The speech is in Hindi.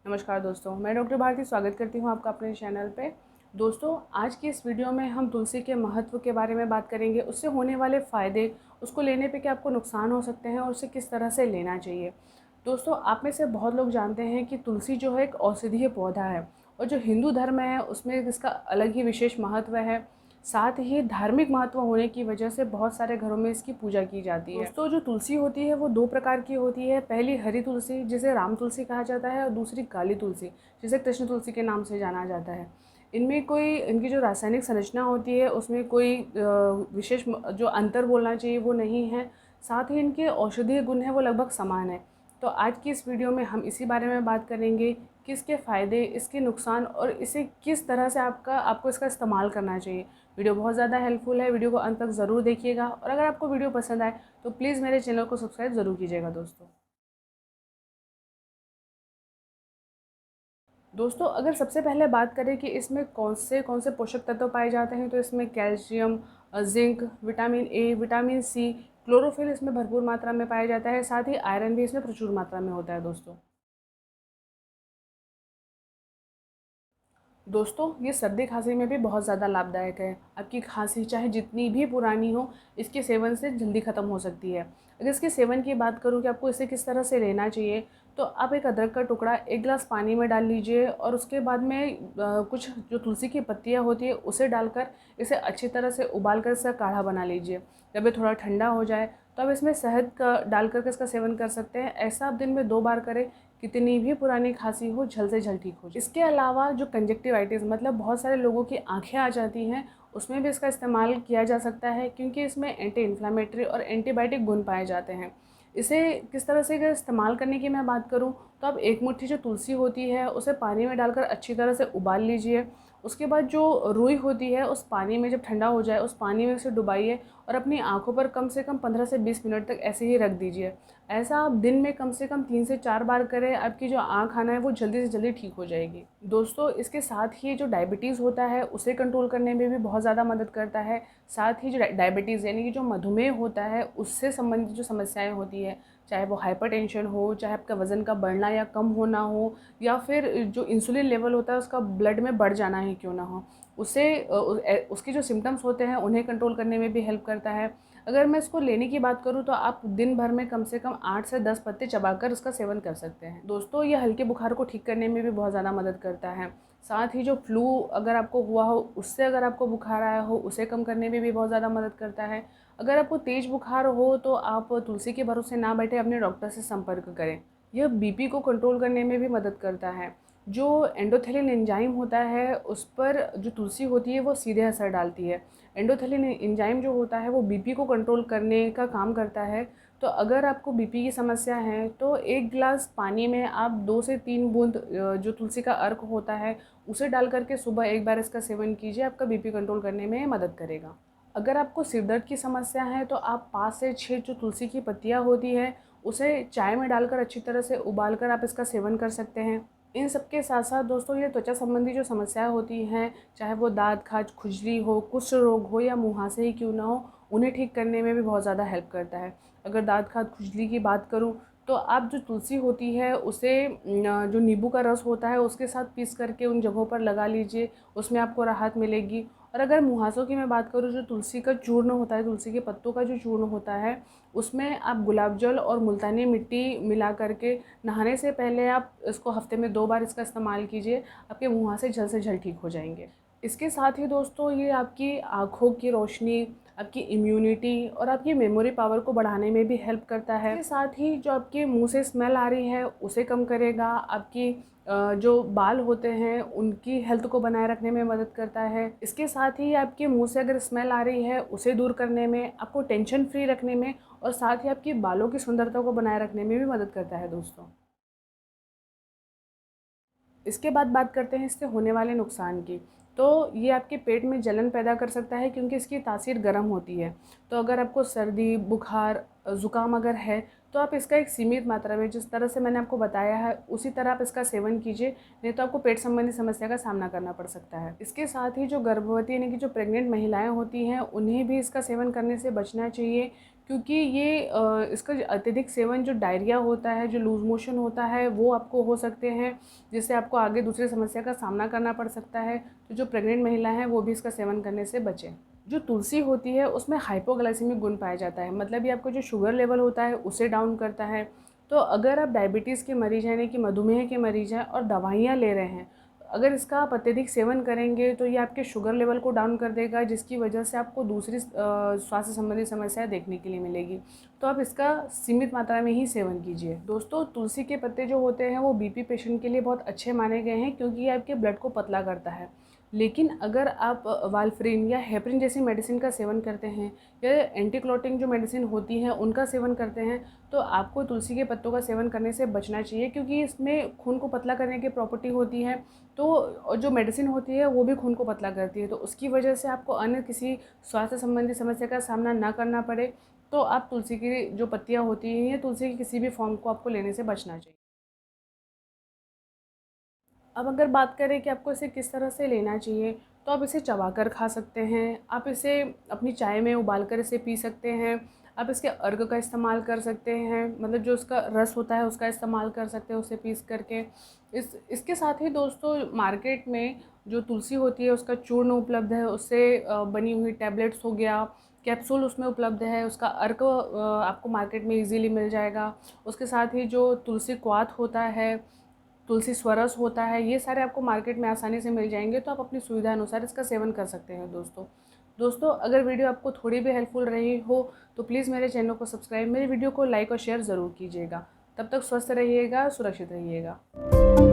नमस्कार दोस्तों, मैं डॉक्टर भारती स्वागत करती हूँ आपका अपने चैनल पे। दोस्तों, आज की इस वीडियो में हम तुलसी के महत्व के बारे में बात करेंगे, उससे होने वाले फ़ायदे, उसको लेने पे क्या आपको नुकसान हो सकते हैं और उसे किस तरह से लेना चाहिए। दोस्तों, आप में से बहुत लोग जानते हैं कि तुलसी जो है एक औषधीय पौधा है और जो हिंदू धर्म है उसमें इसका अलग ही विशेष महत्व है। साथ ही धार्मिक महत्व होने की वजह से बहुत सारे घरों में इसकी पूजा की जाती है। दोस्तों, जो तुलसी होती है वो 2 प्रकार की होती है। पहली हरी तुलसी जिसे राम तुलसी कहा जाता है और दूसरी काली तुलसी जिसे कृष्ण तुलसी के नाम से जाना जाता है। इनमें कोई इनकी जो रासायनिक संरचना होती है उसमें कोई विशेष जो अंतर बोलना चाहिए वो नहीं है। साथ ही इनके औषधीय गुण हैं वो लगभग समान है। तो आज की इस वीडियो में हम इसी बारे में बात करेंगे कि इसके फ़ायदे, इसके नुकसान और इसे किस तरह से आपको इसका इस्तेमाल करना चाहिए। वीडियो बहुत ज़्यादा हेल्पफुल है, वीडियो को अंत तक ज़रूर देखिएगा और अगर आपको वीडियो पसंद आए तो प्लीज़ मेरे चैनल को सब्सक्राइब ज़रूर कीजिएगा दोस्तों, अगर सबसे पहले बात करें कि इसमें कौन से पोषक तत्व पाए जाते हैं तो इसमें calcium, zinc, vitamin A, vitamin C, chlorophyll इसमें भरपूर मात्रा में पाया जाता है। साथ ही आयरन भी इसमें प्रचुर मात्रा में होता है दोस्तों। दोस्तों, ये सर्दी खांसी में भी बहुत ज़्यादा लाभदायक है। आपकी खांसी चाहे जितनी भी पुरानी हो, इसके सेवन से जल्दी ख़त्म हो सकती है। अगर इसके सेवन की बात करूँ कि आपको इसे किस तरह से लेना चाहिए, तो आप एक अदरक का टुकड़ा 1 गिलास पानी में डाल लीजिए और उसके बाद में कुछ जो तुलसी की पत्तियाँ होती है उसे डालकर इसे अच्छी तरह से उबाल कर इसका काढ़ा बना लीजिए। जब ये थोड़ा ठंडा हो जाए तो आप इसमें शहद का डाल कर के इसका सेवन कर सकते हैं। ऐसा आप दिन में 2 बार करें, कितनी भी पुरानी खांसी हो जल्द से जल्द ठीक हो जाए। इसके अलावा जो कंजक्टिवाइटिस मतलब बहुत सारे लोगों की आँखें आ जाती हैं, उसमें भी इसका इस्तेमाल किया जा सकता है क्योंकि इसमें एंटी इन्फ्लेमेटरी और एंटीबायोटिक गुण पाए जाते हैं। इसे किस तरह से अगर इस्तेमाल करने की मैं बात करूँ तो आप 1 मुट्ठी जो तुलसी होती है उसे पानी में डालकर अच्छी तरह से उबाल लीजिए। उसके बाद जो रुई होती है उस पानी में जब ठंडा हो जाए उस पानी में उसे डुबाइए और अपनी आँखों पर कम से कम 15 से 20 मिनट तक ऐसे ही रख दीजिए। ऐसा आप दिन में कम से कम 3 से 4 बार करें, आपकी जो आँख आना है वो जल्दी से जल्दी ठीक हो जाएगी। दोस्तों, इसके साथ ही जो डायबिटीज़ होता है उसे कंट्रोल करने में भी बहुत ज़्यादा मदद करता है। साथ ही जो डायबिटीज़ यानी कि जो मधुमेह होता है उससे संबंधित जो समस्याएँ होती है, चाहे वो हाइपरटेंशन हो, चाहे आपका वज़न का बढ़ना या कम होना हो या फिर जो इंसुलिन लेवल होता है उसका ब्लड में बढ़ जाना ही क्यों ना हो, उसके जो सिम्पटम्स होते हैं उन्हें कंट्रोल करने में भी हेल्प करता है। अगर मैं इसको लेने की बात करूँ तो आप दिन भर में कम से कम 8 से 10 पत्ते चबाकर इसका सेवन कर सकते हैं। दोस्तों, ये हल्के बुखार को ठीक करने में भी बहुत ज़्यादा मदद करता है। साथ ही जो फ्लू अगर आपको हुआ हो उससे अगर आपको बुखार आया हो उसे कम करने में भी बहुत ज़्यादा मदद करता है। अगर आपको तेज़ बुखार हो तो आप तुलसी के भरोसे ना बैठे, अपने डॉक्टर से संपर्क करें। यह बीपी को कंट्रोल करने में भी मदद करता है। जो एंडोथेलिन एंजाइम होता है उस पर जो तुलसी होती है वो सीधे असर डालती है। एंडोथेलिन एंजाइम जो होता है वो बीपी को कंट्रोल करने का काम करता है। तो अगर आपको बीपी की समस्या है तो 1 गिलास पानी में आप 2 से 3 बूंद जो तुलसी का अर्क होता है उसे डाल कर के सुबह एक बार इसका सेवन कीजिए, आपका बीपी कंट्रोल करने में मदद करेगा। अगर आपको सिर दर्द की समस्या है तो आप 5 से 6 जो तुलसी की पत्तियाँ होती हैं उसे चाय में डालकर अच्छी तरह से उबाल कर आप इसका सेवन कर सकते हैं। इन सब के साथ-साथ दोस्तों, ये त्वचा संबंधी जो समस्याएँ होती हैं, चाहे वो दाँत खाज, खुजली हो, कुष्ठ रोग हो या मुहासे ही क्यों ना हो, उन्हें ठीक करने में भी बहुत ज़्यादा हेल्प करता है। अगर दाँत खाज, खुजली की बात करूँ तो आप जो तुलसी होती है उसे जो नींबू का रस होता है उसके साथ पीस करके उन जगहों पर लगा लीजिए, उसमें आपको राहत मिलेगी। और अगर मुहासों की मैं बात करूँ, जो तुलसी का चूर्ण होता है, तुलसी के पत्तों का जो चूर्ण होता है, उसमें आप गुलाब जल और मुल्तानी मिट्टी मिला करके नहाने से पहले आप इसको हफ्ते में 2 बार इसका इस्तेमाल कीजिए, आपके मुहासे जल्द से जल्द ठीक हो जाएंगे। इसके साथ ही दोस्तों, ये आपकी आँखों की रोशनी, आपकी इम्यूनिटी और आपकी मेमोरी पावर को बढ़ाने में भी हेल्प करता है। इसके साथ ही जो आपके मुंह से स्मेल आ रही है उसे कम करेगा, आपकी जो बाल होते हैं उनकी हेल्थ को बनाए रखने में मदद करता है। इसके साथ ही आपके मुंह से अगर स्मेल आ रही है उसे दूर करने में, आपको टेंशन फ्री रखने में और साथ ही आपकी बालों की सुंदरता को बनाए रखने में भी मदद करता है दोस्तों। इसके बाद बात करते हैं इससे होने वाले नुकसान की। तो ये आपके पेट में जलन पैदा कर सकता है क्योंकि इसकी तासीर गर्म होती है। तो अगर आपको सर्दी, बुखार, ज़ुकाम अगर है तो आप इसका एक सीमित मात्रा में, जिस तरह से मैंने आपको बताया है उसी तरह आप इसका सेवन कीजिए, नहीं तो आपको पेट संबंधी समस्या का सामना करना पड़ सकता है। इसके साथ ही जो गर्भवती यानी कि जो प्रेग्नेंट महिलाएं होती हैं उन्हें भी इसका सेवन करने से बचना चाहिए क्योंकि ये इसका जो अत्यधिक सेवन जो डायरिया होता है, जो लूज़ मोशन होता है, वो आपको हो सकते हैं, जिससे आपको आगे दूसरी समस्या का सामना करना पड़ सकता है। तो जो प्रेग्नेंट महिला हैं वो भी इसका सेवन करने से बचें। जो तुलसी होती है उसमें हाइपोग्लाइसेमिक गुण पाया जाता है, मतलब ये आपका जो शुगर लेवल होता है उसे डाउन करता है। तो अगर आप डायबिटीज़ के मरीज़ हैं, यानी कि मधुमेह के मरीज़ हैं और दवाइयाँ ले रहे हैं, अगर इसका आप अत्यधिक सेवन करेंगे तो ये आपके शुगर लेवल को डाउन कर देगा, जिसकी वजह से आपको दूसरी स्वास्थ्य संबंधी समस्याएं देखने के लिए मिलेगी। तो आप इसका सीमित मात्रा में ही सेवन कीजिए। दोस्तों, तुलसी के पत्ते जो होते हैं वो बीपी पेशेंट के लिए बहुत अच्छे माने गए हैं, क्योंकि ये आपके ब्लड को पतला करता है। लेकिन अगर आप वालफ्रेन या हेपरिन जैसी मेडिसिन का सेवन करते हैं, या एंटी क्लॉटिंग जो मेडिसिन होती हैं उनका सेवन करते हैं, तो आपको तुलसी के पत्तों का सेवन करने से बचना चाहिए, क्योंकि इसमें खून को पतला करने की प्रॉपर्टी होती है। तो जो मेडिसिन होती है वो भी खून को पतला करती है, तो उसकी वजह से आपको अन्य किसी स्वास्थ्य संबंधी समस्या का सामना ना करना पड़े। तो आप तुलसी की जो पत्तियाँ होती हैं या तुलसी की किसी भी फॉर्म को आपको लेने से बचना चाहिए। अब अगर बात करें कि आपको इसे किस तरह से लेना चाहिए, तो आप इसे चबाकर खा सकते हैं, आप इसे अपनी चाय में उबाल कर इसे पी सकते हैं, आप इसके अर्क का इस्तेमाल कर सकते हैं, मतलब जो उसका रस होता है उसका इस्तेमाल कर सकते हैं उसे पीस करके। इसके साथ ही दोस्तों, मार्केट में जो तुलसी होती है उसका चूर्ण उपलब्ध है, उससे बनी हुई टैबलेट्स हो गया, कैप्सूल उसमें उपलब्ध है, उसका अर्क आपको मार्केट में इजीली मिल जाएगा। उसके साथ ही जो तुलसी क्वाथ होता है, तुलसी स्वरस होता है, ये सारे आपको मार्केट में आसानी से मिल जाएंगे। तो आप अपनी सुविधा अनुसार इसका सेवन कर सकते हैं। दोस्तों, अगर वीडियो आपको थोड़ी भी हेल्पफुल रही हो तो प्लीज़ मेरे चैनल को सब्सक्राइब, मेरे वीडियो को लाइक और शेयर ज़रूर कीजिएगा। तब तक स्वस्थ रहिएगा, सुरक्षित रहिएगा।